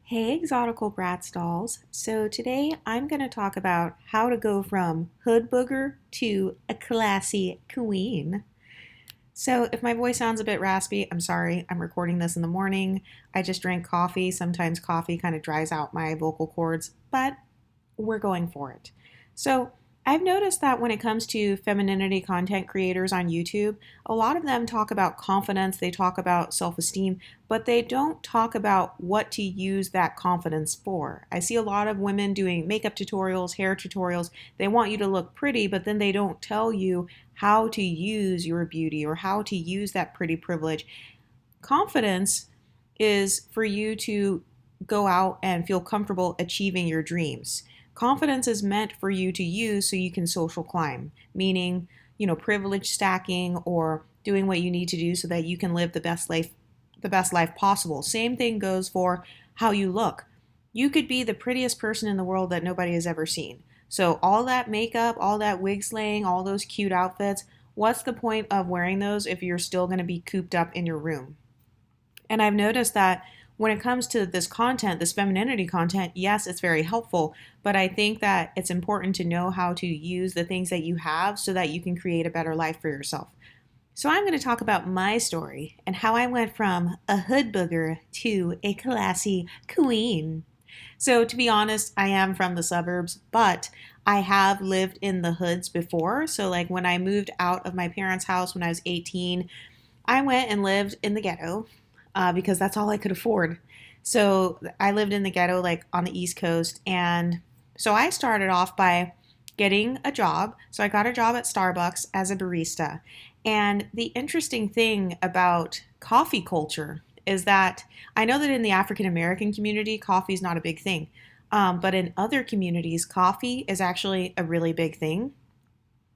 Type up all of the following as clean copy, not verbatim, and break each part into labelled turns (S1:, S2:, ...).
S1: Hey, exotical Bratz dolls. So today I'm going to talk about how to go from hood booger to a classy queen. So if my voice sounds a bit raspy, I'm sorry. I'm recording this in the morning. I just drank coffee. Sometimes coffee kind of dries out my vocal cords, but we're going for it. So I've noticed that when it comes to femininity content creators on YouTube, a lot of them talk about confidence, they talk about self esteem, but they don't talk about what to use that confidence for. I see a lot of women doing makeup tutorials, hair tutorials. They want you to look pretty, but then they don't tell you how to use your beauty or how to use that pretty privilege. Confidence is for you to go out and feel comfortable achieving your dreams. Confidence is meant for you to use so you can social climb, meaning, privilege stacking or doing what you need to do so that you can live the best life possible. Same thing goes for how you look. You could be the prettiest person in the world that nobody has ever seen. So all that makeup, all that wig slaying, all those cute outfits, what's the point of wearing those if you're still going to be cooped up in your room? And I've noticed that when it comes to this content, this femininity content, yes, it's very helpful, but I think that it's important to know how to use the things that you have so that you can create a better life for yourself. So I'm going to talk about my story and how I went from a hood booger to a classy queen. So to be honest, I am from the suburbs, but I have lived in the hoods before. So like when I moved out of my parents' house when I was 18, I went and lived in the ghetto because that's all I could afford. So I lived in the ghetto, like on the East Coast. And so I started off by getting a job. So I got a job at Starbucks as a barista. And the interesting thing about coffee culture is that I know that in the African American community, coffee is not a big thing. But in other communities, coffee is actually a really big thing.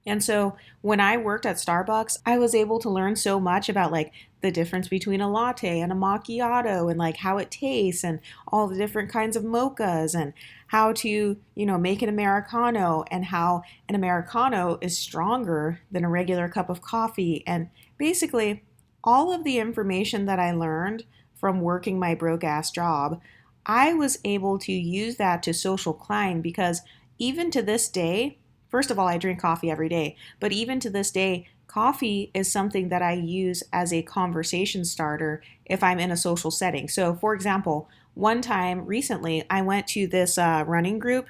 S1: And so when I worked at Starbucks, I was able to learn so much about like the difference between a latte and a macchiato and like how it tastes and all the different kinds of mochas and how to, make an Americano and how an Americano is stronger than a regular cup of coffee. And basically, all of the information that I learned from working my broke ass job, I was able to use that to social climb because even to this day, first of all, I drink coffee every day, but even to this day, coffee is something that I use as a conversation starter if I'm in a social setting. So, for example, one time recently, I went to this running group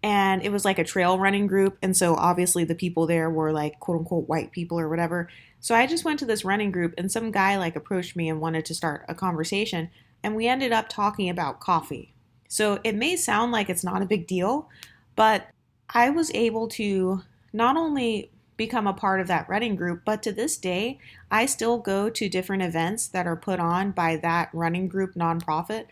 S1: and it was like a trail running group. And so, obviously, the people there were like quote unquote white people or whatever. So, I just went to this running group and some guy like approached me and wanted to start a conversation. And we ended up talking about coffee. So, it may sound like it's not a big deal, but I was able to not only become a part of that running group, but to this day, I still go to different events that are put on by that running group nonprofit,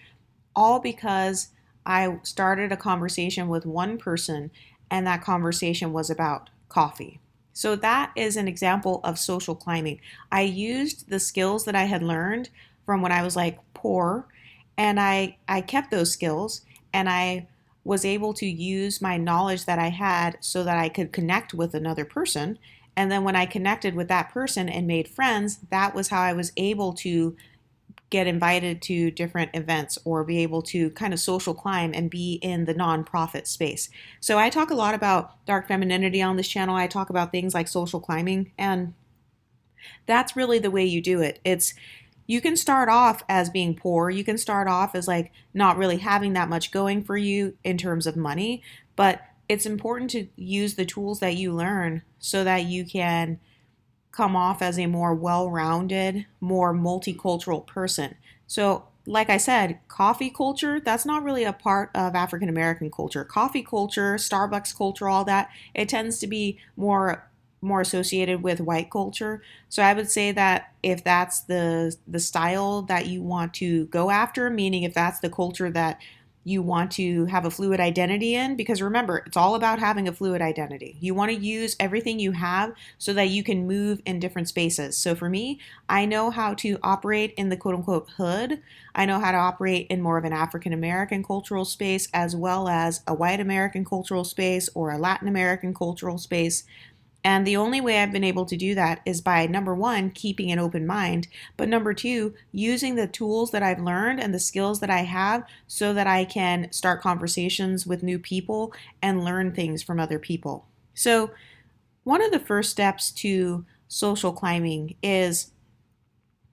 S1: all because I started a conversation with one person and that conversation was about coffee. So that is an example of social climbing. I used the skills that I had learned from when I was like poor and I kept those skills and I was able to use my knowledge that I had so that I could connect with another person. And then when I connected with that person and made friends, that was how I was able to get invited to different events or be able to kind of social climb and be in the nonprofit space. So I talk a lot about dark femininity on this channel. I talk about things like social climbing, and that's really the way you do it. You can start off as being poor. You can start off as like not really having that much going for you in terms of money, but it's important to use the tools that you learn so that you can come off as a more well-rounded, more multicultural person. So, like I said, coffee culture, that's not really a part of African American culture. Coffee culture, Starbucks culture, all that, it tends to be more associated with white culture. So I would say that if that's the style that you want to go after, meaning if that's the culture that you want to have a fluid identity in, because remember, it's all about having a fluid identity. You want to use everything you have so that you can move in different spaces. So for me, I know how to operate in the quote unquote hood. I know how to operate in more of an African American cultural space as well as a white American cultural space or a Latin American cultural space. And the only way I've been able to do that is by number one, keeping an open mind, but number two, using the tools that I've learned and the skills that I have so that I can start conversations with new people and learn things from other people. So, one of the first steps to social climbing is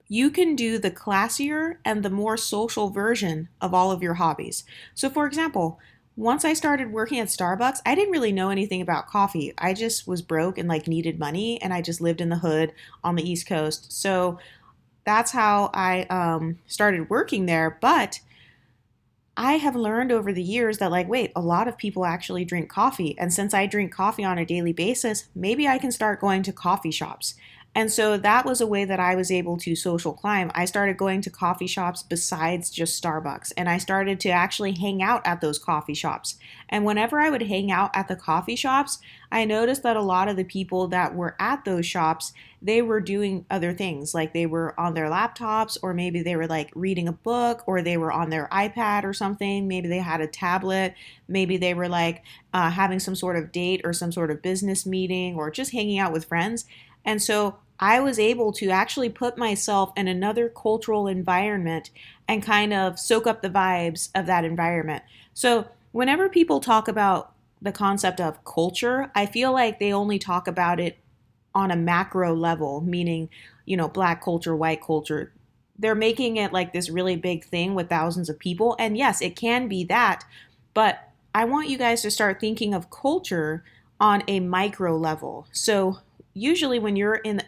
S1: you can do the classier and the more social version of all of your hobbies. So, for example, once I started working at Starbucks, I didn't really know anything about coffee. I just was broke and like needed money, and I just lived in the hood on the East Coast. So that's how I started working there. But I have learned over the years that, like, wait, a lot of people actually drink coffee. And since I drink coffee on a daily basis, maybe I can start going to coffee shops. And so that was a way that I was able to social climb. I started going to coffee shops besides just Starbucks, and I started to actually hang out at those coffee shops. And whenever I would hang out at the coffee shops, I noticed that a lot of the people that were at those shops, they were doing other things. Like they were on their laptops, or maybe they were like reading a book, or they were on their iPad or something. Maybe they had a tablet. Maybe they were like having some sort of date or some sort of business meeting, or just hanging out with friends. And so I was able to actually put myself in another cultural environment and kind of soak up the vibes of that environment. So whenever people talk about the concept of culture, I feel like they only talk about it on a macro level, meaning, black culture, white culture. They're making it like this really big thing with thousands of people. And yes, it can be that. But I want you guys to start thinking of culture on a micro level. So usually when you're in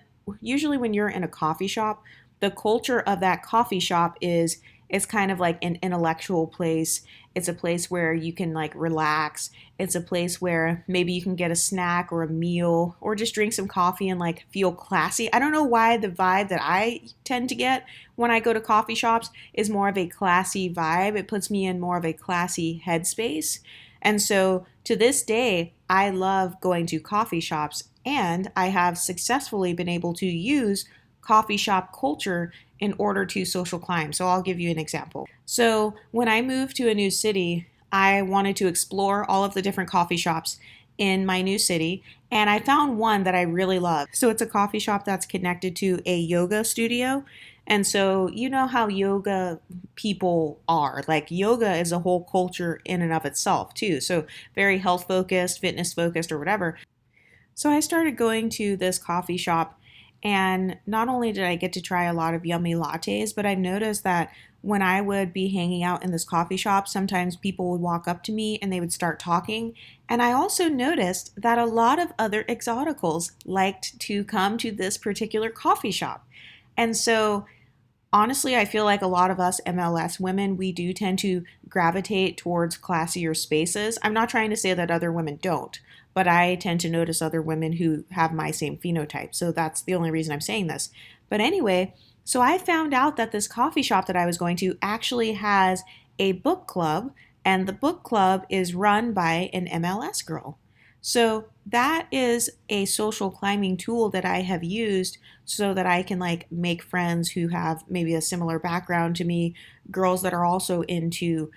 S1: a coffee shop, the culture of that coffee shop is it's kind of like an intellectual place. It's a place where you can like relax. It's a place where maybe you can get a snack or a meal or just drink some coffee and like feel classy. I don't know why the vibe that I tend to get when I go to coffee shops is more of a classy vibe. It puts me in more of a classy headspace. And so to this day, I love going to coffee shops, and I have successfully been able to use coffee shop culture in order to social climb. So I'll give you an example. So when I moved to a new city, I wanted to explore all of the different coffee shops in my new city, and I found one that I really love. So it's a coffee shop that's connected to a yoga studio. And so you know how yoga people are. Like yoga is a whole culture in and of itself too. So very health focused, fitness focused or whatever. So I started going to this coffee shop, and not only did I get to try a lot of yummy lattes, but I've noticed that when I would be hanging out in this coffee shop, sometimes people would walk up to me and they would start talking. And I also noticed that a lot of other exoticals liked to come to this particular coffee shop. And so honestly, I feel like a lot of us MLS women, we do tend to gravitate towards classier spaces. I'm not trying to say that other women don't, but I tend to notice other women who have my same phenotype. So that's the only reason I'm saying this. But anyway, so I found out that this coffee shop that I was going to actually has a book club, and the book club is run by an MLS girl. So that is a social climbing tool that I have used so that I can like make friends who have maybe a similar background to me, girls that are also into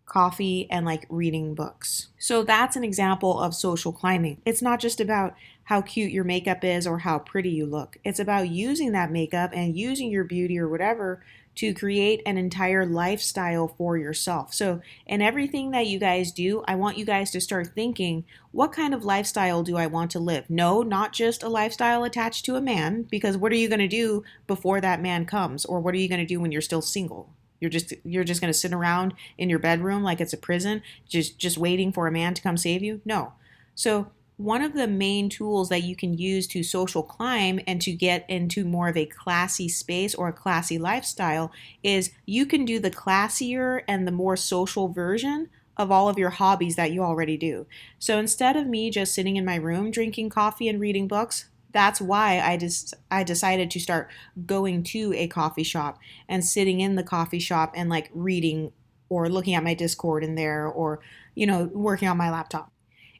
S1: coffee and like reading books. So that's an example of social climbing. It's not just about how cute your makeup is or how pretty you look. It's about using that makeup and using your beauty or whatever to create an entire lifestyle for yourself. So, in everything that you guys do, I want you guys to start thinking, what kind of lifestyle do I want to live? No, not just a lifestyle attached to a man, because what are you going to do before that man comes? Or what are you going to do when you're still single? You're just going to sit around in your bedroom like it's a prison, just waiting for a man to come save you? No. So, one of the main tools that you can use to social climb and to get into more of a classy space or a classy lifestyle is you can do the classier and the more social version of all of your hobbies that you already do. So instead of me just sitting in my room drinking coffee and reading books, that's why I decided to start going to a coffee shop and sitting in the coffee shop and like reading or looking at my Discord in there, or working on my laptop.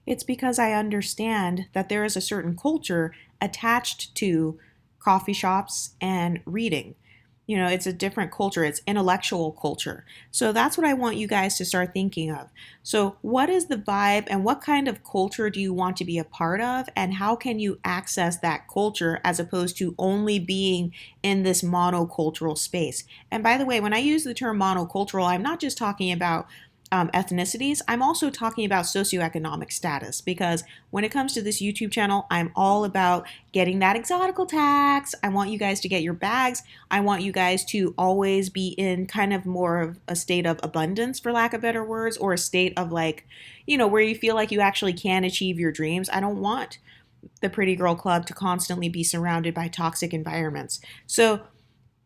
S1: It's because I understand that there is a certain culture attached to coffee shops and reading. You know, it's a different culture, it's intellectual culture. So that's what I want you guys to start thinking of. So, what is the vibe and what kind of culture do you want to be a part of? And how can you access that culture as opposed to only being in this monocultural space? And by the way, when I use the term monocultural, I'm not just talking about ethnicities, I'm also talking about socioeconomic status because when it comes to this YouTube channel, I'm all about getting that exotical tax. I want you guys to get your bags. I want you guys to always be in kind of more of a state of abundance, for lack of better words, or a state of like, you know, where you feel like you actually can achieve your dreams. I don't want the pretty girl club to constantly be surrounded by toxic environments. So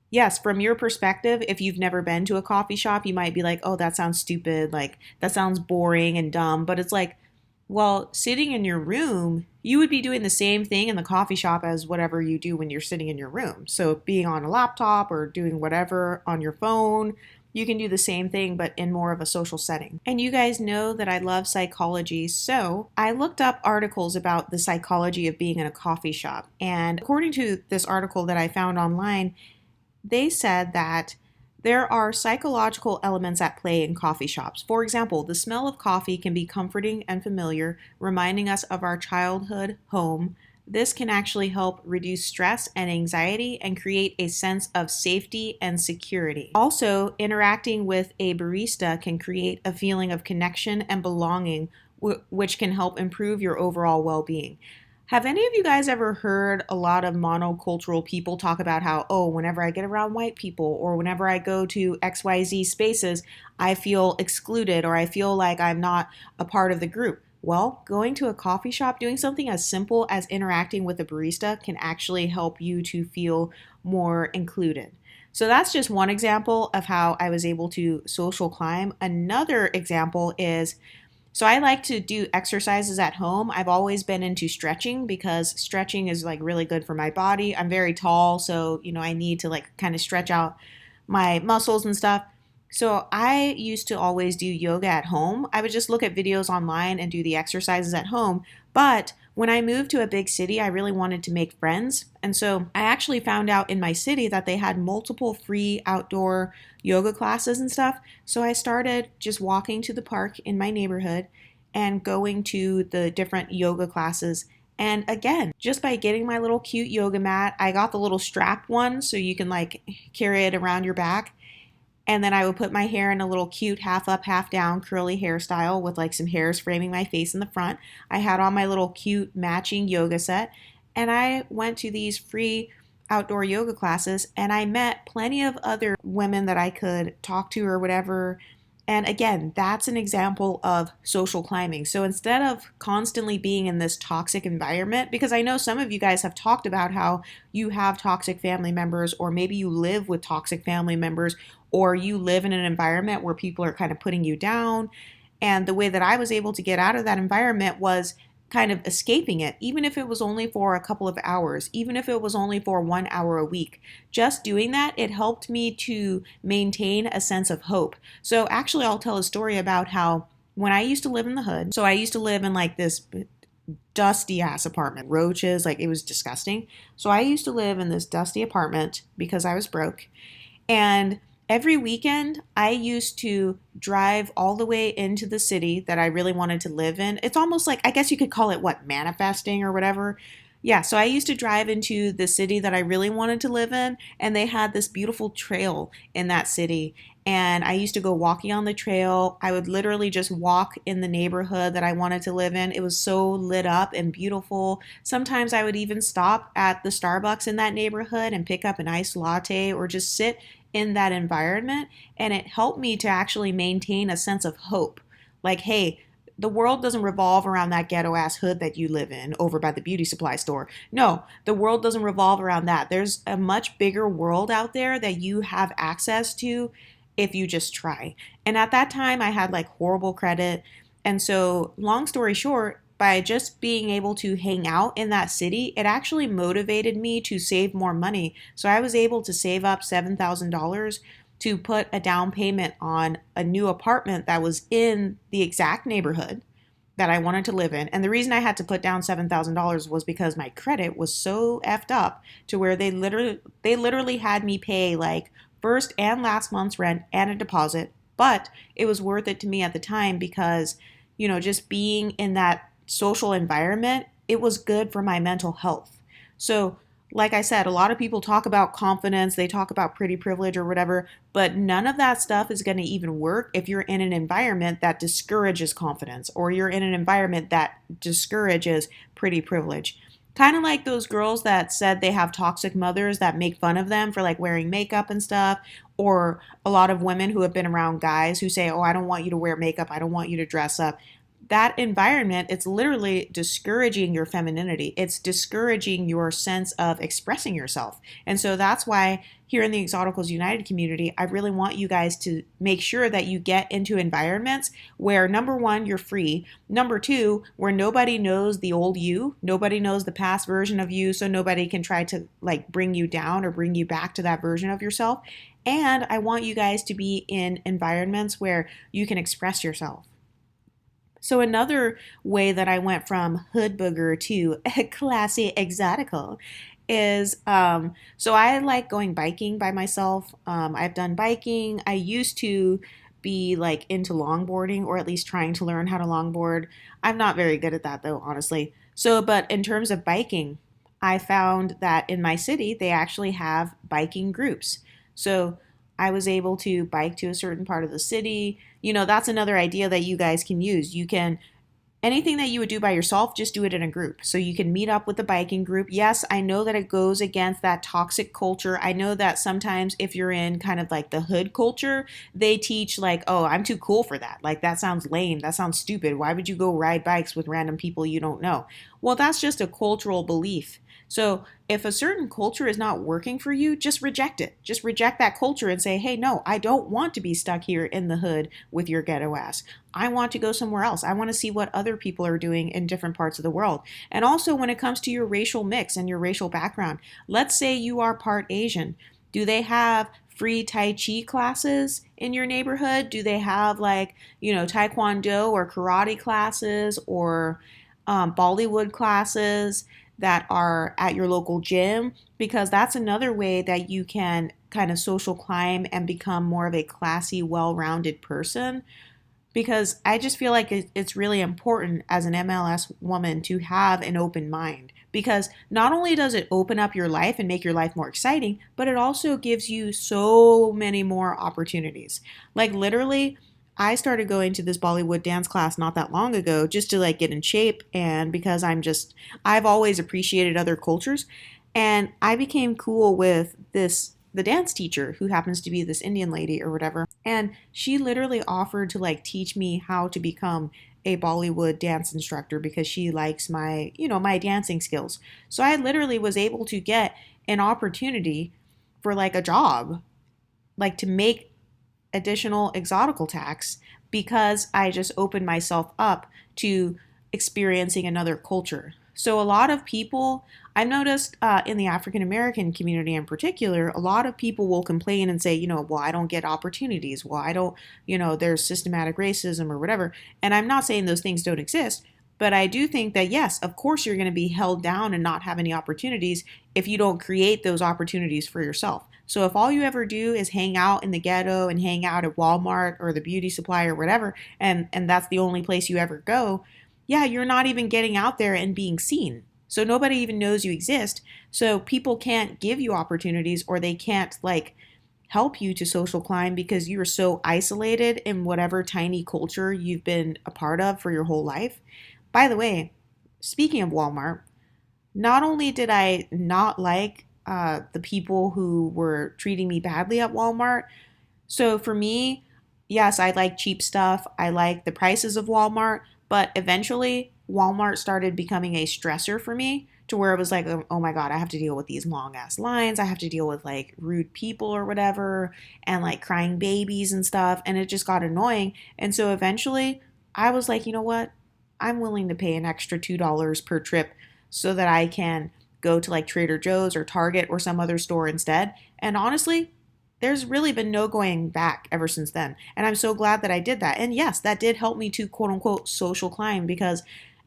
S1: yes, from your perspective, if you've never been to a coffee shop, you might be like, oh, that sounds stupid. Like, that sounds boring and dumb. But it's like, well, sitting in your room, you would be doing the same thing in the coffee shop as whatever you do when you're sitting in your room. So, being on a laptop or doing whatever on your phone, you can do the same thing, but in more of a social setting. And you guys know that I love psychology. So, I looked up articles about the psychology of being in a coffee shop. And according to this article that I found online, they said that there are psychological elements at play in coffee shops. For example, the smell of coffee can be comforting and familiar, reminding us of our childhood home. This can actually help reduce stress and anxiety and create a sense of safety and security. Also, interacting with a barista can create a feeling of connection and belonging, which can help improve your overall well being. Have any of you guys ever heard a lot of monocultural people talk about how, oh, whenever I get around white people or whenever I go to XYZ spaces, I feel excluded or I feel like I'm not a part of the group? Well, going to a coffee shop, doing something as simple as interacting with a barista can actually help you to feel more included. So that's just one example of how I was able to social climb. Another example is, so I like to do exercises at home. I've always been into stretching because stretching is like really good for my body. I'm very tall, so I need to like kind of stretch out my muscles and stuff. So I used to always do yoga at home. I would just look at videos online and do the exercises at home. But when I moved to a big city, I really wanted to make friends. And so I actually found out in my city that they had multiple free outdoor yoga classes and stuff. So I started just walking to the park in my neighborhood and going to the different yoga classes. And again, just by getting my little cute yoga mat, I got the little strap one so you can like carry it around your back. And then I would put my hair in a little cute half up, half down curly hairstyle with like some hairs framing my face in the front. I had on my little cute matching yoga set. And I went to these free outdoor yoga classes and I met plenty of other women that I could talk to or whatever. And again, that's an example of social climbing. So instead of constantly being in this toxic environment, because I know some of you guys have talked about how you have toxic family members, or maybe you live with toxic family members, or you live in an environment where people are kind of putting you down. And the way that I was able to get out of that environment was kind of escaping it, even if it was only for a couple of hours, even if it was only for 1 hour a week. Just doing that, it helped me to maintain a sense of hope. So actually, I'll tell a story about how when I used to live in the hood, so I used to live in like this dusty ass apartment, roaches, like it was disgusting. So I used to live in this dusty apartment because I was broke. And every weekend, I used to drive all the way into the city that I really wanted to live in. It's almost like, I guess you could call it what, manifesting or whatever. Yeah, so I used to drive into the city that I really wanted to live in, and they had this beautiful trail in that city. And I used to go walking on the trail. I would literally just walk in the neighborhood that I wanted to live in. It was so lit up and beautiful. Sometimes I would even stop at the Starbucks in that neighborhood and pick up an iced latte or just sit in that environment. And it helped me to actually maintain a sense of hope. Like, hey, the world doesn't revolve around that ghetto ass hood that you live in over by the beauty supply store. No, the world doesn't revolve around that. There's a much bigger world out there that you have access to if you just try. And at that time, I had like horrible credit. And so, long story short, by just being able to hang out in that city, it actually motivated me to save more money. So I was able to save up $7,000 to put a down payment on a new apartment that was in the exact neighborhood. that I wanted to live in. And the reason I had to put down $7,000 was because my credit was so effed up to where they literally had me pay like first and last month's rent and a deposit. But it was worth it to me at the time because, just being in that social environment, it was good for my mental health. So, like I said, a lot of people talk about confidence, they talk about pretty privilege or whatever, but none of that stuff is going to even work if you're in an environment that discourages confidence or you're in an environment that discourages pretty privilege. Kind of like those girls that said they have toxic mothers that make fun of them for like wearing makeup and stuff, or a lot of women who have been around guys who say, "Oh, I don't want you to wear makeup, I don't want you to dress up." That environment, it's literally discouraging your femininity. It's discouraging your sense of expressing yourself. And so that's why here in the Exoticals United community, I really want you guys to make sure that you get into environments where number one, you're free. Number two, where nobody knows the old you, nobody knows the past version of you, so nobody can try to like bring you down or bring you back to that version of yourself. And I want you guys to be in environments where you can express yourself. So another way that I went from hood booger to classy exotical is so I like going biking by myself. I've done biking. I used to be like into longboarding or at least trying to learn how to longboard. I'm not very good at that though, honestly. So, but in terms of biking, I found that in my city they actually have biking groups. So I was able to bike to a certain part of the city. That's another idea that you guys can use. You can anything that you would do by yourself, just do it in a group. So you can meet up with the biking group. Yes, I know that it goes against that toxic culture. I know that sometimes if you're in kind of like the hood culture, they teach like, oh, I'm too cool for that. Like that sounds lame. That sounds stupid. Why would you go ride bikes with random people you don't know? Well, that's just a cultural belief. So if a certain culture is not working for you, just reject it. Just reject that culture and say, hey, no, I don't want to be stuck here in the hood with your ghetto ass. I want to go somewhere else. I want to see what other people are doing in different parts of the world. And also when it comes to your racial mix and your racial background, let's say you are part Asian. Do they have free Tai Chi classes in your neighborhood? Do they have like, Taekwondo or karate classes or Bollywood classes that are at your local gym? Because that's another way that you can kind of social climb and become more of a classy, well-rounded person. Because I just feel like it's really important as an MLS woman to have an open mind. Because not only does it open up your life and make your life more exciting, but it also gives you so many more opportunities. Like literally, I started going to this Bollywood dance class not that long ago just to like get in shape and because I've always appreciated other cultures and I became cool with the dance teacher who happens to be this Indian lady or whatever. And she literally offered to like teach me how to become a Bollywood dance instructor because she likes my dancing skills. So I literally was able to get an opportunity for like a job, like to make additional exotical tax because I just opened myself up to experiencing another culture. So a lot of people, I've noticed in the African American community in particular, a lot of people will complain and say, well, I don't get opportunities. Well, I don't, there's systematic racism or whatever. And I'm not saying those things don't exist, but I do think that, yes, of course, you're going to be held down and not have any opportunities if you don't create those opportunities for yourself. So if all you ever do is hang out in the ghetto and hang out at Walmart or the beauty supply or whatever, and that's the only place you ever go, yeah, you're not even getting out there and being seen. So nobody even knows you exist. So people can't give you opportunities or they can't like help you to social climb because you are so isolated in whatever tiny culture you've been a part of for your whole life. By the way, speaking of Walmart, not only did I not like the people who were treating me badly at Walmart, so for me, yes, I like cheap stuff. I like the prices of Walmart, but eventually Walmart started becoming a stressor for me to where it was like, oh my God, I have to deal with these long ass lines. I have to deal with like rude people or whatever and like crying babies and stuff. And it just got annoying. And so eventually I was like, you know what? I'm willing to pay an extra $2 per trip so that I can go to like Trader Joe's or Target or some other store instead. And honestly, there's really been no going back ever since then. And I'm so glad that I did that. And yes, that did help me to quote unquote social climb because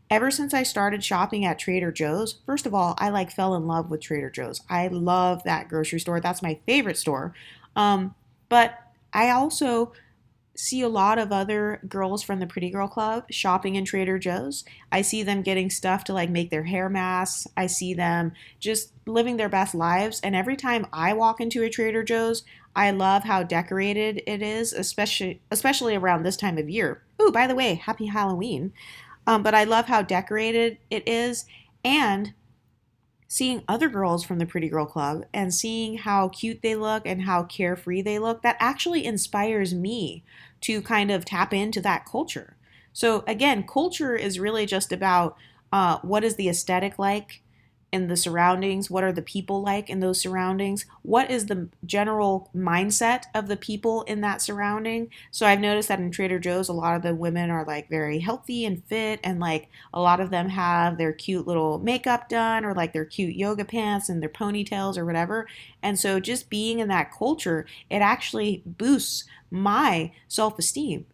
S1: ever since I started shopping at Trader Joe's, first of all, I like fell in love with Trader Joe's. I love that grocery store. That's my favorite store. But I also see a lot of other girls from the Pretty Girl Club shopping in Trader Joe's. I see them getting stuff to like make their hair masks. I see them just living their best lives. And every time I walk into a Trader Joe's, I love how decorated it is, especially around this time of year. Ooh, by the way, happy Halloween. But I love how decorated it is. And seeing other girls from the Pretty Girl Club and seeing how cute they look and how carefree they look, that actually inspires me to kind of tap into that culture. So, again, culture is really just about what is the aesthetic like in the surroundings? What are the people like in those surroundings? What is the general mindset of the people in that surrounding? So I've noticed that in Trader Joe's, a lot of the women are like very healthy and fit, and like a lot of them have their cute little makeup done or like their cute yoga pants and their ponytails or whatever. And so just being in that culture, it actually boosts my self esteem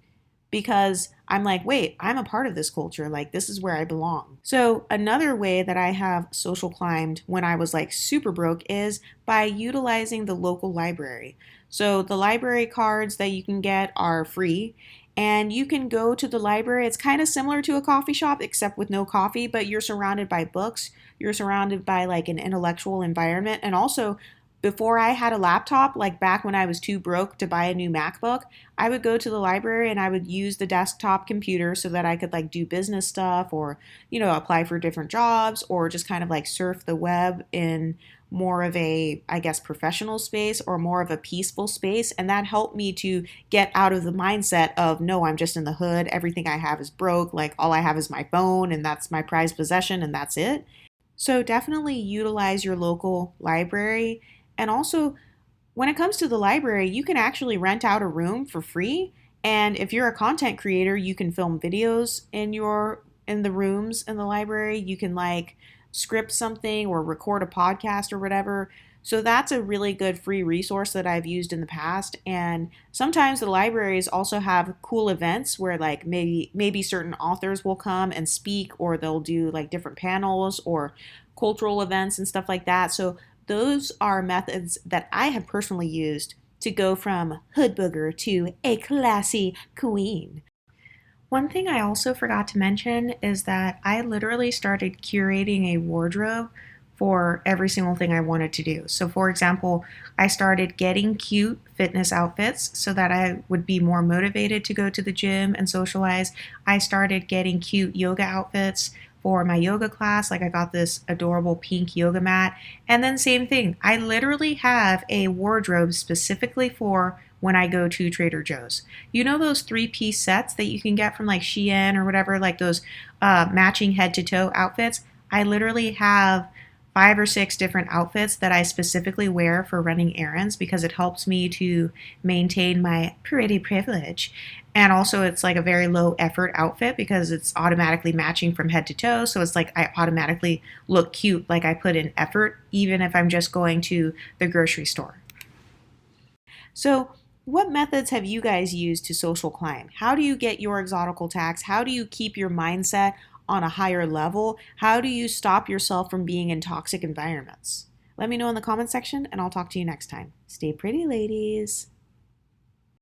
S1: because I'm like, wait, I'm a part of this culture. Like, this is where I belong. So, another way that I have social climbed when I was like super broke is by utilizing the local library. So, the library cards that you can get are free. And you can go to the library. It's kind of similar to a coffee shop, except with no coffee, but you're surrounded by books. You're surrounded by like an intellectual environment. And also, before I had a laptop, like back when I was too broke to buy a new MacBook, I would go to the library and I would use the desktop computer so that I could like do business stuff or, apply for different jobs or just kind of like surf the web in more of a, I guess, professional space or more of a peaceful space. And that helped me to get out of the mindset of, no, I'm just in the hood. Everything I have is broke. Like all I have is my phone and that's my prized possession and that's it. So definitely utilize your local library. And also, when it comes to the library, you can actually rent out a room for free. And if you're a content creator, you can film videos in the rooms in the library. You can like script something or record a podcast or whatever. So that's a really good free resource that I've used in the past. And sometimes the libraries also have cool events where like maybe certain authors will come and speak or they'll do like different panels or cultural events and stuff like that. So those are methods that I have personally used to go from hood booger to a classy queen. One thing I also forgot to mention is that I literally started curating a wardrobe for every single thing I wanted to do. So, for example, I started getting cute fitness outfits so that I would be more motivated to go to the gym and socialize. I started getting cute yoga outfits for my yoga class. Like I got this adorable pink yoga mat. And then same thing, I literally have a wardrobe specifically for when I go to Trader Joe's. You know those 3-piece sets that you can get from like Shein or whatever, like those matching head to toe outfits? I literally have 5 or 6 different outfits that I specifically wear for running errands because it helps me to maintain my pretty privilege. And also, it's like a very low effort outfit because it's automatically matching from head to toe. So it's like I automatically look cute, like I put in effort, even if I'm just going to the grocery store. So, what methods have you guys used to social climb? How do you get your exotical tax? How do you keep your mindset on a higher level? How do you stop yourself from being in toxic environments? Let me know in the comment section and I'll talk to you next time. Stay pretty, ladies.